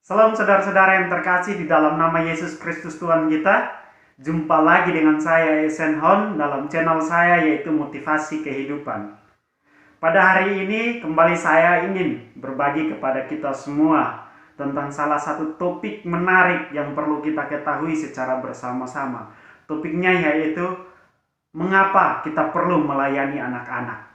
Salam saudara-saudara yang terkasih di dalam nama Yesus Kristus Tuhan kita. Jumpa lagi dengan saya Esen Hon dalam channel saya yaitu Motivasi Kehidupan. Pada hari ini kembali saya ingin berbagi kepada kita semua tentang salah satu topik menarik yang perlu kita ketahui secara bersama-sama. Topiknya yaitu mengapa kita perlu melayani anak-anak.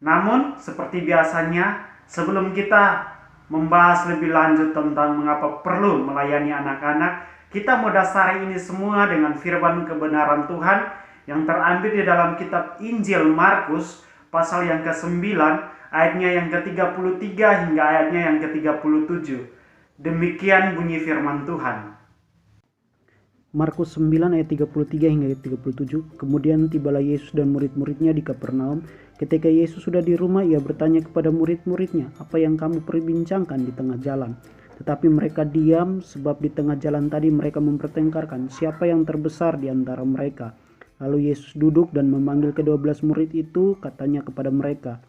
Namun seperti biasanya sebelum kita membahas lebih lanjut tentang mengapa perlu melayani anak-anak, kita mau dasari ini semua dengan firman kebenaran Tuhan yang terambil di dalam kitab Injil Markus pasal yang ke-9 ayatnya yang ke-33 hingga ayatnya yang ke-37. Demikian bunyi firman Tuhan. Markus 9 ayat 33 hingga ayat 37. Kemudian tibalah Yesus dan murid-muridnya di Kapernaum. Ketika Yesus sudah di rumah, ia bertanya kepada murid-muridnya, "Apa yang kamu perbincangkan di tengah jalan?" Tetapi mereka diam, sebab di tengah jalan tadi mereka mempertengkarkan siapa yang terbesar di antara mereka. Lalu Yesus duduk dan memanggil ke-12 murid itu, katanya kepada mereka,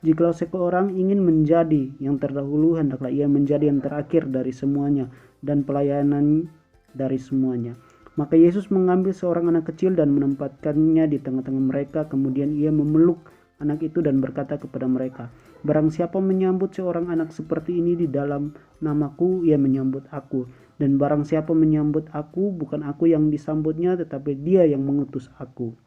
"Jikalau seorang ingin menjadi yang terdahulu, hendaklah ia menjadi yang terakhir dari semuanya dan pelayanan dari semuanya." Maka Yesus mengambil seorang anak kecil dan menempatkannya di tengah-tengah mereka. Kemudian ia memeluk anak itu dan berkata kepada mereka, "Barang siapa menyambut seorang anak seperti ini di dalam namaku, ia menyambut aku. Dan barang siapa menyambut aku, bukan aku yang disambutnya, tetapi dia yang mengutus aku."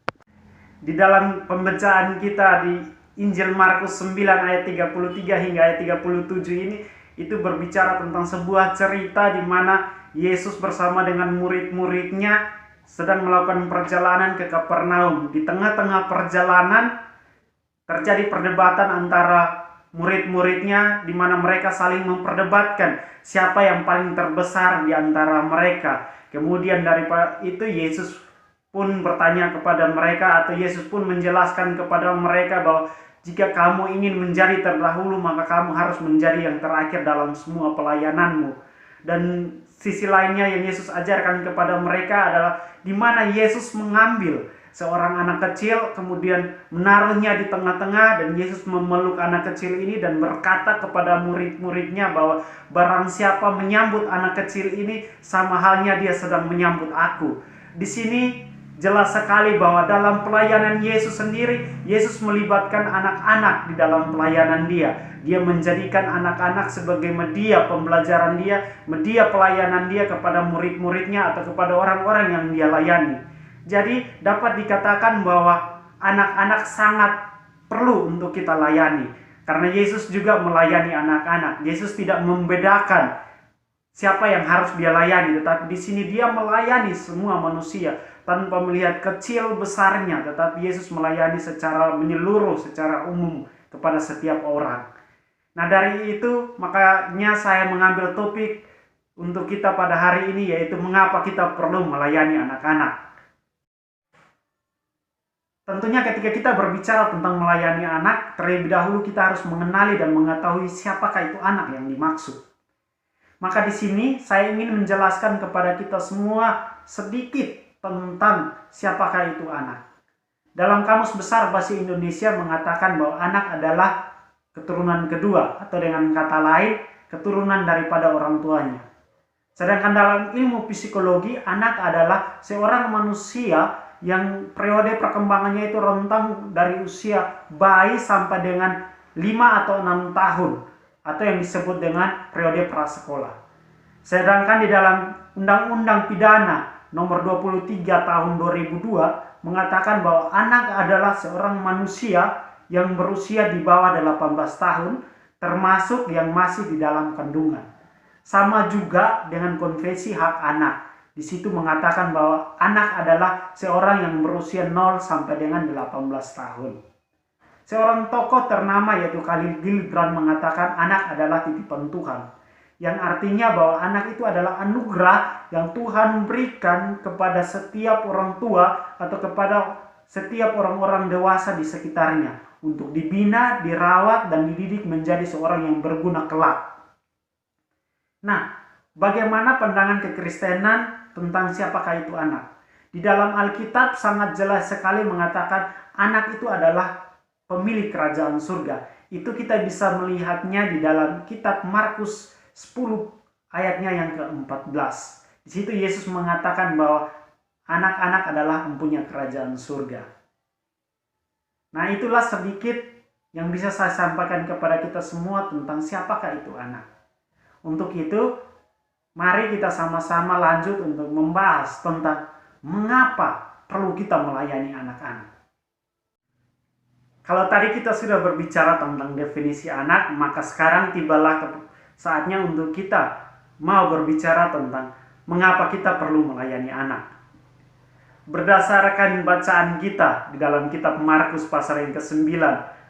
Di dalam pembacaan kita di Injil Markus 9 ayat 33 hingga ayat 37 ini, itu berbicara tentang sebuah cerita di mana Yesus bersama dengan murid-muridnya sedang melakukan perjalanan ke Kapernaum. Di tengah-tengah perjalanan terjadi perdebatan antara murid-muridnya di mana mereka saling memperdebatkan siapa yang paling terbesar di antara mereka. Kemudian daripada itu Yesus pun bertanya kepada mereka, atau Yesus pun menjelaskan kepada mereka bahwa jika kamu ingin menjadi terdahulu, maka kamu harus menjadi yang terakhir dalam semua pelayananmu. Dan sisi lainnya yang Yesus ajarkan kepada mereka adalah di mana Yesus mengambil seorang anak kecil, kemudian menaruhnya di tengah-tengah, dan Yesus memeluk anak kecil ini dan berkata kepada murid-muridnya bahwa barang siapa menyambut anak kecil ini, sama halnya dia sedang menyambut aku. Di sini jelas sekali bahwa dalam pelayanan Yesus sendiri, Yesus melibatkan anak-anak di dalam pelayanan dia. Dia menjadikan anak-anak sebagai media pembelajaran dia, media pelayanan dia kepada murid-muridnya atau kepada orang-orang yang dia layani. Jadi dapat dikatakan bahwa anak-anak sangat perlu untuk kita layani. Karena Yesus juga melayani anak-anak. Yesus tidak membedakan siapa yang harus dia layani, tetapi di sini dia melayani semua manusia tanpa melihat kecil besarnya, tetapi Yesus melayani secara menyeluruh, secara umum kepada setiap orang. Nah, dari itu makanya saya mengambil topik untuk kita pada hari ini, yaitu mengapa kita perlu melayani anak-anak. Tentunya ketika kita berbicara tentang melayani anak, terlebih dahulu kita harus mengenali dan mengetahui siapakah itu anak yang dimaksud. Maka di sini saya ingin menjelaskan kepada kita semua sedikit tentang siapakah itu anak. Dalam Kamus Besar Bahasa Indonesia mengatakan bahwa anak adalah keturunan kedua, atau dengan kata lain, keturunan daripada orang tuanya. Sedangkan dalam ilmu psikologi, anak adalah seorang manusia yang periode perkembangannya itu rentang dari usia bayi sampai dengan 5 atau 6 tahun, atau yang disebut dengan periode prasekolah. Sedangkan di dalam Undang-Undang Pidana nomor 23 tahun 2002 mengatakan bahwa anak adalah seorang manusia yang berusia di bawah 18 tahun, termasuk yang masih di dalam kandungan. Sama juga dengan Konvensi Hak Anak. Di situ mengatakan bahwa anak adalah seorang yang berusia 0 sampai dengan 18 tahun. Seorang tokoh ternama yaitu Khalil Gibran mengatakan anak adalah titipan Tuhan. Yang artinya bahwa anak itu adalah anugerah yang Tuhan berikan kepada setiap orang tua atau kepada setiap orang-orang dewasa di sekitarnya untuk dibina, dirawat, dan dididik menjadi seorang yang berguna kelak. Nah, bagaimana pandangan kekristenan tentang siapakah itu anak? Di dalam Alkitab sangat jelas sekali mengatakan anak itu adalah pemilik kerajaan surga. Itu kita bisa melihatnya di dalam kitab Markus 10 ayatnya yang ke-14. Di situ Yesus mengatakan bahwa anak-anak adalah empunya kerajaan surga. Nah, itulah sedikit yang bisa saya sampaikan kepada kita semua tentang siapakah itu anak. Untuk itu, mari kita sama-sama lanjut untuk membahas tentang mengapa perlu kita melayani anak-anak. Kalau tadi kita sudah berbicara tentang definisi anak, maka sekarang tibalah saatnya untuk kita mau berbicara tentang mengapa kita perlu melayani anak. Berdasarkan bacaan kita di dalam kitab Markus pasal yang ke-9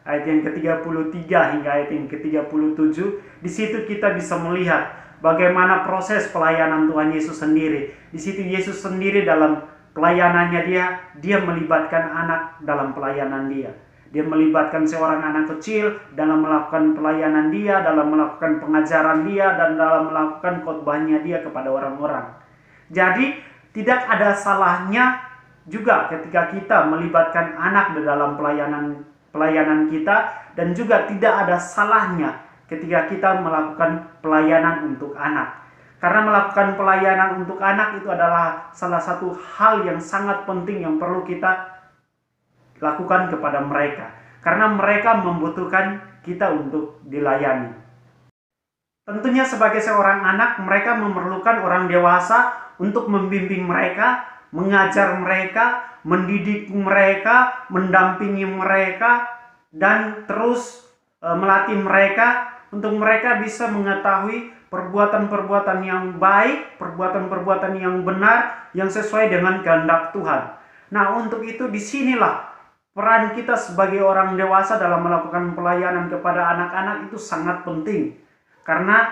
ayat yang ke-33 hingga ayat yang ke-37, di situ kita bisa melihat bagaimana proses pelayanan Tuhan Yesus sendiri. Di situ Yesus sendiri dalam pelayanannya dia melibatkan anak dalam pelayanan dia. Dia melibatkan seorang anak kecil dalam melakukan pelayanan dia, dalam melakukan pengajaran dia, dan dalam melakukan khotbahnya dia kepada orang-orang. Jadi tidak ada salahnya juga ketika kita melibatkan anak di dalam pelayanan kita, dan juga tidak ada salahnya ketika kita melakukan pelayanan untuk anak. Karena melakukan pelayanan untuk anak itu adalah salah satu hal yang sangat penting yang perlu kita lakukan kepada mereka. Karena mereka membutuhkan kita untuk dilayani. Tentunya sebagai seorang anak, mereka memerlukan orang dewasa untuk membimbing mereka, mengajar mereka, mendidik mereka, mendampingi mereka, dan terus melatih mereka untuk mereka bisa mengetahui perbuatan-perbuatan yang baik, perbuatan-perbuatan yang benar, yang sesuai dengan kehendak Tuhan. Nah, untuk itu disinilah peran kita sebagai orang dewasa dalam melakukan pelayanan kepada anak-anak itu sangat penting. Karena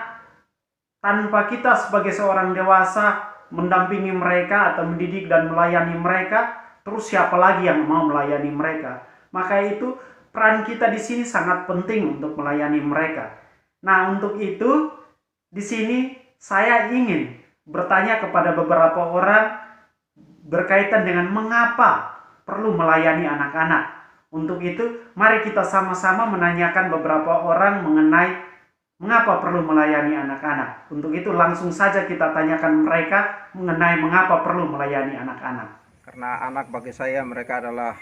tanpa kita sebagai seorang dewasa mendampingi mereka atau mendidik dan melayani mereka, terus siapa lagi yang mau melayani mereka? Maka itu peran kita di sini sangat penting untuk melayani mereka. Nah, untuk itu di sini saya ingin bertanya kepada beberapa orang berkaitan dengan mengapa perlu melayani anak-anak. Untuk itu, mari kita sama-sama menanyakan beberapa orang mengenai mengapa perlu melayani anak-anak. Untuk itu, langsung saja kita tanyakan mereka mengenai mengapa perlu melayani anak-anak. Karena anak bagi saya mereka adalah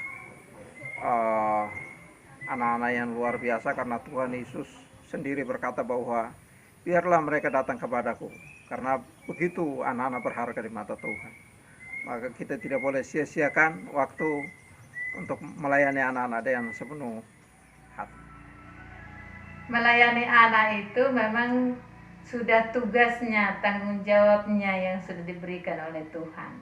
anak-anak yang luar biasa, karena Tuhan Yesus sendiri berkata bahwa biarlah mereka datang kepadaku, karena begitu anak-anak berharga di mata Tuhan. Maka kita tidak boleh sia-siakan waktu untuk melayani anak-anak dengan sepenuh hati. Melayani anak itu memang sudah tugasnya, tanggung jawabnya yang sudah diberikan oleh Tuhan.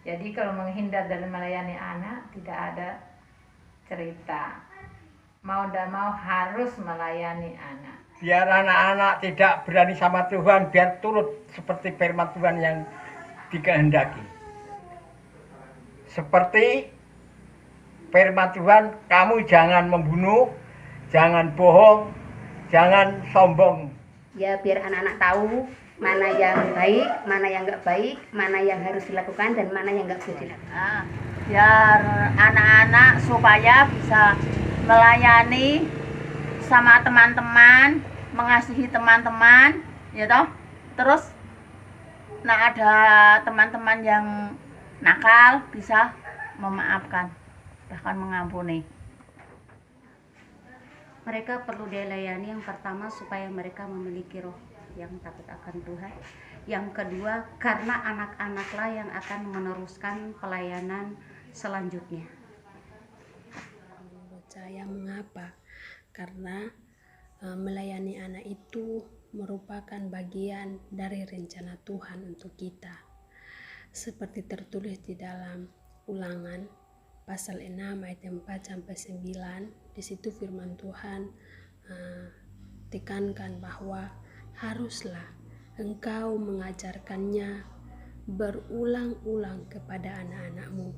Jadi kalau menghindar dari melayani anak, tidak ada cerita. Mau tidak mau harus melayani anak. Biar anak-anak tidak berani sama Tuhan, biar turut seperti firman Tuhan yang dikehendaki. Seperti firman Tuhan, kamu jangan membunuh, jangan bohong, jangan sombong. Ya, biar anak-anak tahu mana yang baik, mana yang nggak baik, mana yang harus dilakukan dan mana yang nggak boleh dilakukan. Biar anak-anak supaya bisa melayani sama teman-teman, mengasihi teman-teman, ya toh. Terus nah ada teman-teman yang nakal bisa memaafkan, bahkan mengampuni. Mereka perlu dilayani yang pertama supaya mereka memiliki roh yang takut akan Tuhan. Yang kedua, karena anak-anaklah yang akan meneruskan pelayanan selanjutnya. Menurut saya mengapa? Karena melayani anak itu merupakan bagian dari rencana Tuhan untuk kita. Seperti tertulis di dalam Ulangan pasal 6 ayat 4-9, di situ firman Tuhan tekankan bahwa haruslah engkau mengajarkannya berulang-ulang kepada anak-anakmu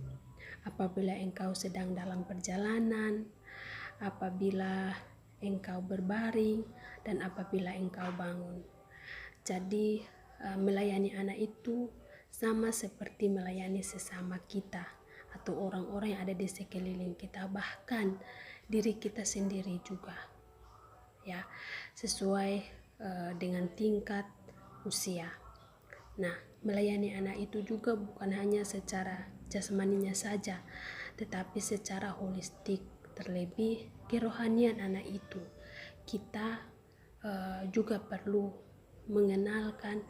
apabila engkau sedang dalam perjalanan, apabila engkau berbaring, dan apabila engkau bangun. Jadi melayani anak itu sama seperti melayani sesama kita atau orang-orang yang ada di sekeliling kita, bahkan diri kita sendiri juga, ya, sesuai dengan tingkat usia. Nah, melayani anak itu juga bukan hanya secara jasmaninya saja, tetapi secara holistik, terlebih kerohanian anak itu. Kita juga perlu mengenalkan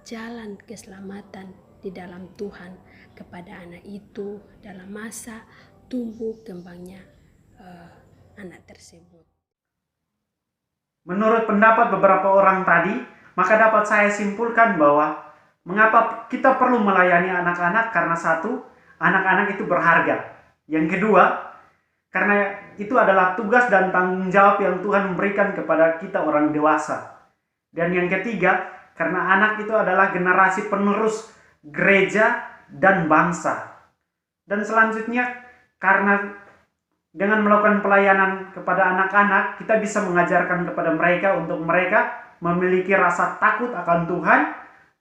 jalan keselamatan di dalam Tuhan kepada anak itu dalam masa tumbuh kembangnya anak tersebut. Menurut pendapat beberapa orang tadi, maka dapat saya simpulkan bahwa mengapa kita perlu melayani anak-anak, karena satu, anak-anak itu berharga. Yang kedua, karena itu adalah tugas dan tanggung jawab yang Tuhan memberikan kepada kita orang dewasa. Dan yang ketiga, karena anak itu adalah generasi penerus gereja dan bangsa. Dan selanjutnya, karena dengan melakukan pelayanan kepada anak-anak, kita bisa mengajarkan kepada mereka untuk mereka memiliki rasa takut akan Tuhan,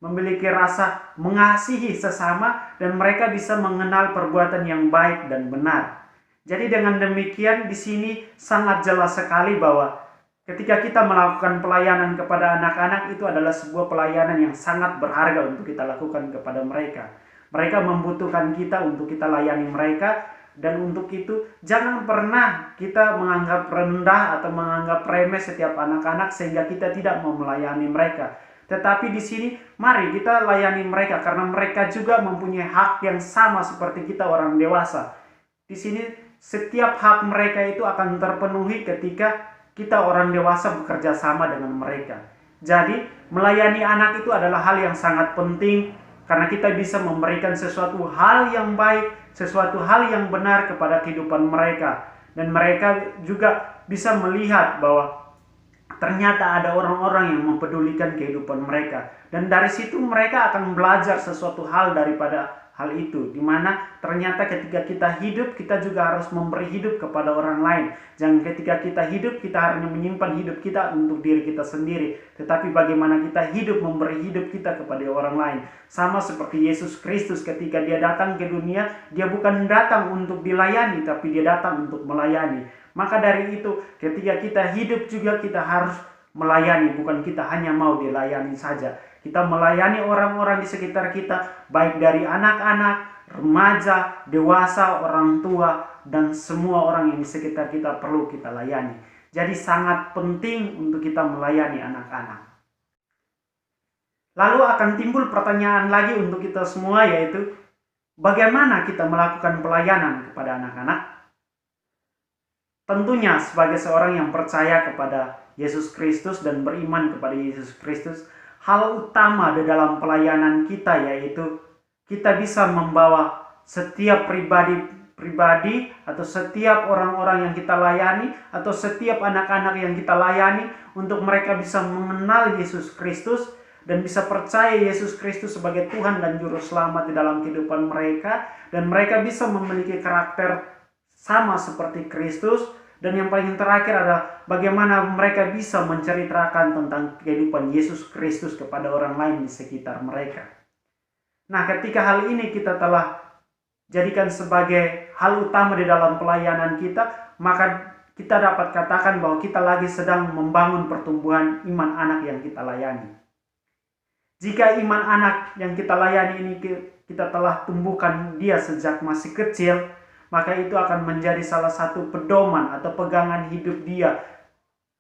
memiliki rasa mengasihi sesama, dan mereka bisa mengenal perbuatan yang baik dan benar. Jadi dengan demikian di sini sangat jelas sekali bahwa ketika kita melakukan pelayanan kepada anak-anak, itu adalah sebuah pelayanan yang sangat berharga untuk kita lakukan kepada mereka. Mereka membutuhkan kita untuk kita layani mereka, dan untuk itu jangan pernah kita menganggap rendah atau menganggap remeh setiap anak-anak sehingga kita tidak mau melayani mereka. Tetapi di sini mari kita layani mereka karena mereka juga mempunyai hak yang sama seperti kita orang dewasa. Di sini setiap hak mereka itu akan terpenuhi ketika kita orang dewasa bekerja sama dengan mereka. Jadi melayani anak itu adalah hal yang sangat penting karena kita bisa memberikan sesuatu hal yang baik, sesuatu hal yang benar kepada kehidupan mereka. Dan mereka juga bisa melihat bahwa ternyata ada orang-orang yang mempedulikan kehidupan mereka. Dan dari situ mereka akan belajar sesuatu hal daripada hal itu. Dimana ternyata ketika kita hidup, kita juga harus memberi hidup kepada orang lain. Jangan ketika kita hidup, kita hanya menyimpan hidup kita untuk diri kita sendiri. Tetapi bagaimana kita hidup, memberi hidup kita kepada orang lain. Sama seperti Yesus Kristus ketika dia datang ke dunia, dia bukan datang untuk dilayani, tapi dia datang untuk melayani. Maka dari itu, ketika kita hidup juga kita harus melayani, bukan kita hanya mau dilayani saja. Kita melayani orang-orang di sekitar kita, baik dari anak-anak, remaja, dewasa, orang tua, dan semua orang yang di sekitar kita perlu kita layani. Jadi sangat penting untuk kita melayani anak-anak. Lalu akan timbul pertanyaan lagi untuk kita semua, yaitu bagaimana kita melakukan pelayanan kepada anak-anak? Tentunya sebagai seorang yang percaya kepada Yesus Kristus dan beriman kepada Yesus Kristus, hal utama di dalam pelayanan kita yaitu kita bisa membawa setiap pribadi atau setiap orang-orang yang kita layani atau setiap anak-anak yang kita layani untuk mereka bisa mengenal Yesus Kristus dan bisa percaya Yesus Kristus sebagai Tuhan dan Juru Selamat di dalam kehidupan mereka, dan mereka bisa memiliki karakter sama seperti Kristus. Dan yang paling terakhir adalah bagaimana mereka bisa menceritakan tentang kehidupan Yesus Kristus kepada orang lain di sekitar mereka. Nah, ketika hal ini kita telah jadikan sebagai hal utama di dalam pelayanan kita, maka kita dapat katakan bahwa kita lagi sedang membangun pertumbuhan iman anak yang kita layani. Jika iman anak yang kita layani ini kita telah tumbuhkan dia sejak masih kecil, maka itu akan menjadi salah satu pedoman atau pegangan hidup dia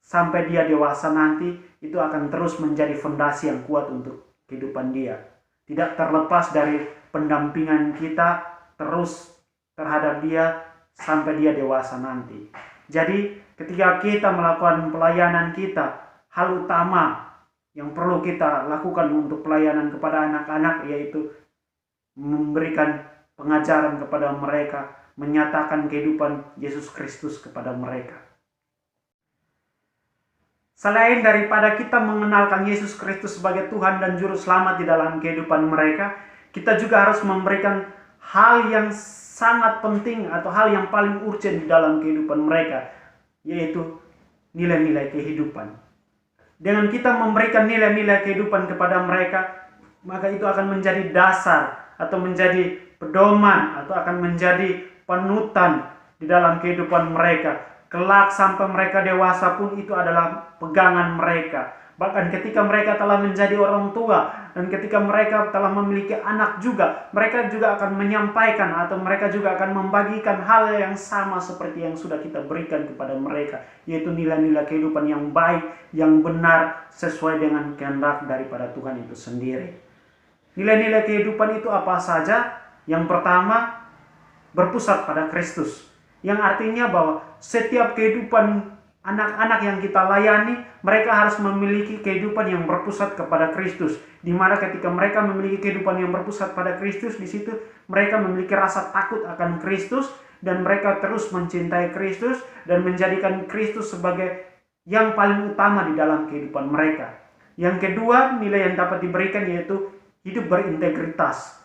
sampai dia dewasa nanti. Itu akan terus menjadi fondasi yang kuat untuk kehidupan dia. Tidak terlepas dari pendampingan kita terus terhadap dia sampai dia dewasa nanti. Jadi ketika kita melakukan pelayanan kita, hal utama yang perlu kita lakukan untuk pelayanan kepada anak-anak yaitu memberikan pengajaran kepada mereka, menyatakan kehidupan Yesus Kristus kepada mereka. Selain daripada kita mengenalkan Yesus Kristus sebagai Tuhan dan Juru Selamat di dalam kehidupan mereka, kita juga harus memberikan hal yang sangat penting atau hal yang paling urgent di dalam kehidupan mereka, yaitu nilai-nilai kehidupan. Dengan kita memberikan nilai-nilai kehidupan kepada mereka, maka itu akan menjadi dasar atau menjadi pedoman atau akan menjadi panutan di dalam kehidupan mereka. Kelak sampai mereka dewasa pun itu adalah pegangan mereka. Bahkan ketika mereka telah menjadi orang tua dan ketika mereka telah memiliki anak juga, mereka juga akan menyampaikan atau mereka juga akan membagikan hal yang sama seperti yang sudah kita berikan kepada mereka, yaitu nilai-nilai kehidupan yang baik, yang benar, sesuai dengan kehendak daripada Tuhan itu sendiri. Nilai-nilai kehidupan itu apa saja? Yang pertama, berpusat pada Kristus, yang artinya bahwa setiap kehidupan anak-anak yang kita layani, mereka harus memiliki kehidupan yang berpusat kepada Kristus. Di mana ketika mereka memiliki kehidupan yang berpusat pada Kristus, di situ mereka memiliki rasa takut akan Kristus dan mereka terus mencintai Kristus dan menjadikan Kristus sebagai yang paling utama di dalam kehidupan mereka. Yang kedua, nilai yang dapat diberikan yaitu hidup berintegritas.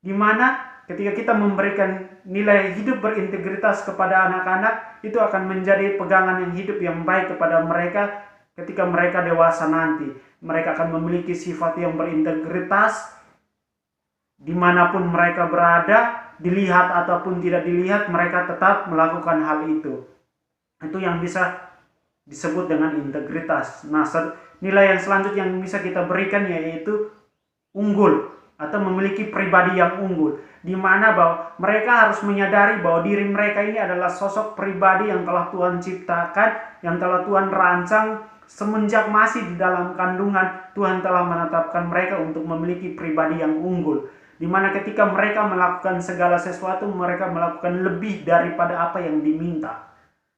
Di mana ketika kita memberikan nilai hidup berintegritas kepada anak-anak, itu akan menjadi pegangan yang hidup yang baik kepada mereka ketika mereka dewasa nanti. Mereka akan memiliki sifat yang berintegritas dimanapun mereka berada, dilihat ataupun tidak dilihat, mereka tetap melakukan hal itu. Itu yang bisa disebut dengan integritas. Nah, nilai yang selanjutnya yang bisa kita berikan yaitu unggul atau memiliki pribadi yang unggul, di mana bahwa mereka harus menyadari bahwa diri mereka ini adalah sosok pribadi yang telah Tuhan ciptakan, yang telah Tuhan rancang semenjak masih di dalam kandungan. Tuhan telah menetapkan mereka untuk memiliki pribadi yang unggul, di mana ketika mereka melakukan segala sesuatu, mereka melakukan lebih daripada apa yang diminta.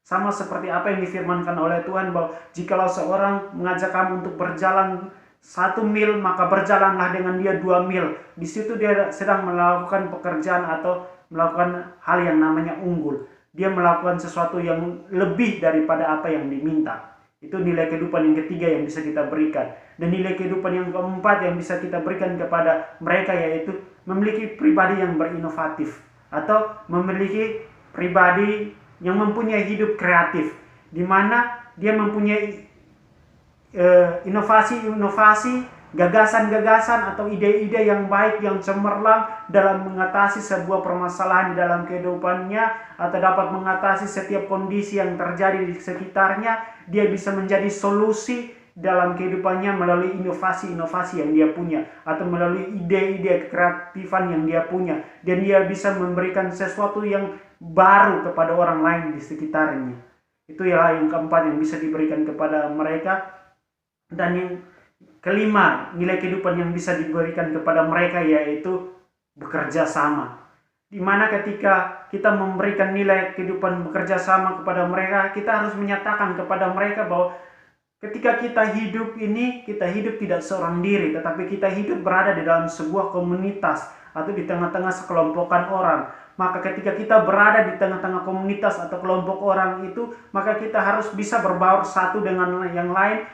Sama seperti apa yang difirmankan oleh Tuhan bahwa jikalau seorang mengajak kamu untuk berjalan 1 mil, maka berjalanlah dengan dia 2 mil. Di situ dia sedang melakukan pekerjaan atau melakukan hal yang namanya unggul. Dia melakukan sesuatu yang lebih daripada apa yang diminta. Itu nilai kehidupan yang ketiga yang bisa kita berikan. Dan nilai kehidupan yang keempat yang bisa kita berikan kepada mereka yaitu memiliki pribadi yang berinovatif atau memiliki pribadi yang mempunyai hidup kreatif, di mana dia mempunyai inovasi-inovasi, gagasan-gagasan atau ide-ide yang baik, yang cemerlang dalam mengatasi sebuah permasalahan di dalam kehidupannya atau dapat mengatasi setiap kondisi yang terjadi di sekitarnya. Dia bisa menjadi solusi dalam kehidupannya melalui inovasi-inovasi yang dia punya atau melalui ide-ide kreatifan yang dia punya, dan dia bisa memberikan sesuatu yang baru kepada orang lain di sekitarnya. Itu ya yang keempat yang bisa diberikan kepada mereka. Dan yang kelima, nilai kehidupan yang bisa diberikan kepada mereka yaitu bekerja sama. Di mana ketika kita memberikan nilai kehidupan bekerja sama kepada mereka, kita harus menyatakan kepada mereka bahwa ketika kita hidup ini, kita hidup tidak seorang diri, tetapi kita hidup berada di dalam sebuah komunitas atau di tengah-tengah sekelompokan orang. Maka ketika kita berada di tengah-tengah komunitas atau kelompok orang itu, maka kita harus bisa berbaur satu dengan yang lain,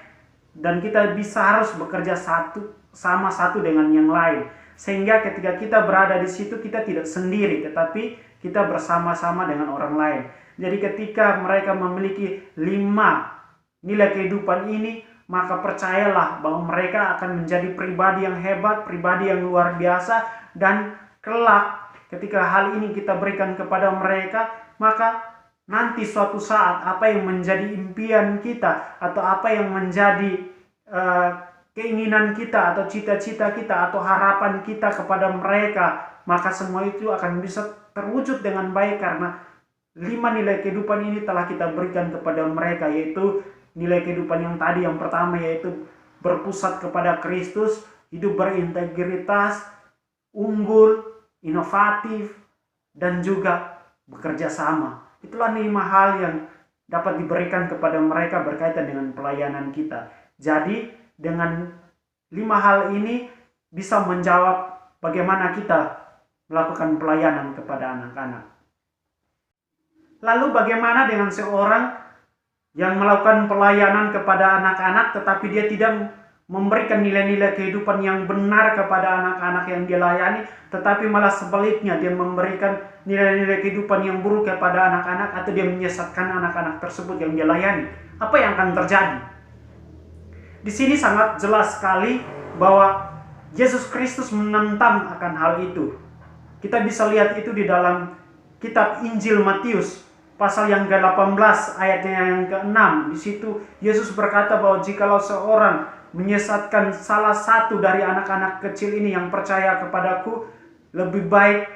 dan kita harus bekerja satu dengan yang lain. Sehingga ketika kita berada di situ, kita tidak sendiri, tetapi kita bersama-sama dengan orang lain. Jadi ketika mereka memiliki 5 nilai kehidupan ini, maka percayalah bahwa mereka akan menjadi pribadi yang hebat, pribadi yang luar biasa. Dan kelak ketika hal ini kita berikan kepada mereka, maka nanti suatu saat apa yang menjadi impian kita atau apa yang menjadi keinginan kita atau cita-cita kita atau harapan kita kepada mereka, maka semua itu akan bisa terwujud dengan baik karena 5 nilai kehidupan ini telah kita berikan kepada mereka, yaitu nilai kehidupan yang tadi. Yang pertama yaitu berpusat kepada Kristus, hidup berintegritas, unggul, inovatif, dan juga bekerja sama. Itulah 5 hal yang dapat diberikan kepada mereka berkaitan dengan pelayanan kita. Jadi dengan 5 hal ini bisa menjawab bagaimana kita melakukan pelayanan kepada anak-anak. Lalu bagaimana dengan seorang yang melakukan pelayanan kepada anak-anak tetapi dia tidak memberikan nilai-nilai kehidupan yang benar kepada anak-anak yang dia layani, tetapi malah sebaliknya dia memberikan nilai-nilai kehidupan yang buruk kepada anak-anak atau dia menyesatkan anak-anak tersebut yang dia layani? Apa yang akan terjadi? Di sini sangat jelas sekali bahwa Yesus Kristus menentang akan hal itu. Kita bisa lihat itu di dalam kitab Injil Matius pasal yang ke-18 ayatnya yang ke-6. Di situ Yesus berkata bahwa jikalau seorang menyesatkan salah satu dari anak-anak kecil ini yang percaya kepadaku, lebih baik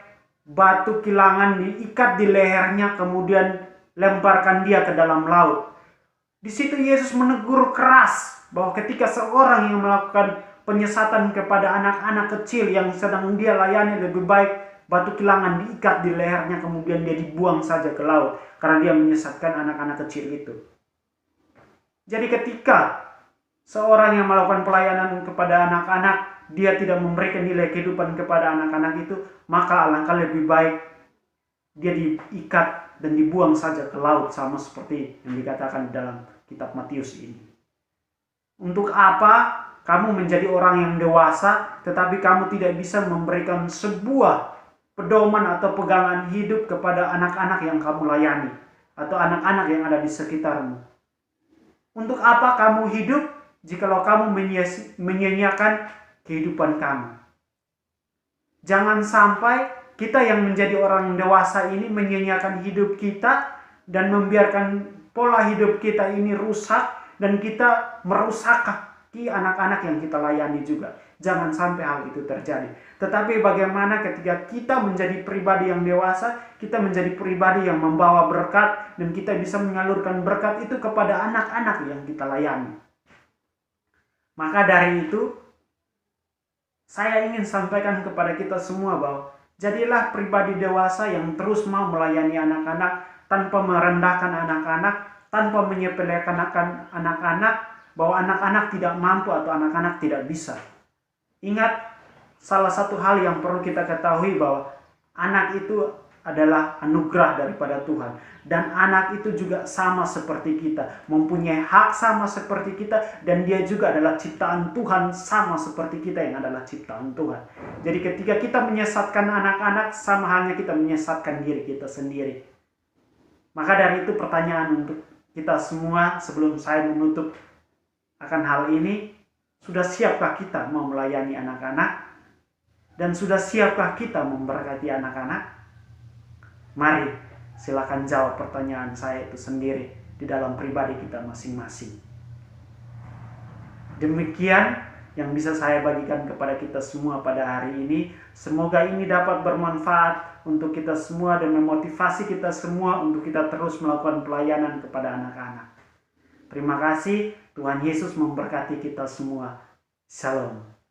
batu kilangan diikat di lehernya kemudian lemparkan dia ke dalam laut. Di situ Yesus menegur keras bahwa ketika seorang yang melakukan penyesatan kepada anak-anak kecil yang sedang dia layani, lebih baik batu kilangan diikat di lehernya kemudian dia dibuang saja ke laut karena dia menyesatkan anak-anak kecil itu. Jadi ketika seorang yang melakukan pelayanan kepada anak-anak, dia tidak memberikan nilai kehidupan kepada anak-anak itu, maka alangkah lebih baik dia diikat dan dibuang saja ke laut, sama seperti yang dikatakan dalam kitab Matius ini. Untuk apa kamu menjadi orang yang dewasa tetapi kamu tidak bisa memberikan sebuah pedoman atau pegangan hidup kepada anak-anak yang kamu layani atau anak-anak yang ada di sekitarmu? Untuk apa kamu hidup jikalau kamu menyia-nyiakan kehidupan kamu? Jangan sampai kita yang menjadi orang dewasa ini menyia-nyiakan hidup kita dan membiarkan pola hidup kita ini rusak dan kita merusaki anak-anak yang kita layani juga. Jangan sampai hal itu terjadi. Tetapi bagaimana ketika kita menjadi pribadi yang dewasa, kita menjadi pribadi yang membawa berkat dan kita bisa menyalurkan berkat itu kepada anak-anak yang kita layani. Maka dari itu, saya ingin sampaikan kepada kita semua bahwa jadilah pribadi dewasa yang terus mau melayani anak-anak tanpa merendahkan anak-anak, tanpa menyepelekan anak-anak, bahwa anak-anak tidak mampu atau anak-anak tidak bisa. Ingat, salah satu hal yang perlu kita ketahui bahwa anak itu adalah anugerah daripada Tuhan. Dan anak itu juga sama seperti kita, mempunyai hak sama seperti kita, dan dia juga adalah ciptaan Tuhan sama seperti kita yang adalah ciptaan Tuhan. Jadi ketika kita menyesatkan anak-anak, sama halnya kita menyesatkan diri kita sendiri. Maka dari itu pertanyaan untuk kita semua sebelum saya menutup akan hal ini, sudah siapkah kita mau melayani anak-anak? Dan sudah siapkah kita memberkati anak-anak? Mari, silakan jawab pertanyaan saya itu sendiri di dalam pribadi kita masing-masing. Demikian yang bisa saya bagikan kepada kita semua pada hari ini. Semoga ini dapat bermanfaat untuk kita semua dan memotivasi kita semua untuk kita terus melakukan pelayanan kepada anak-anak. Terima kasih. Tuhan Yesus memberkati kita semua. Shalom.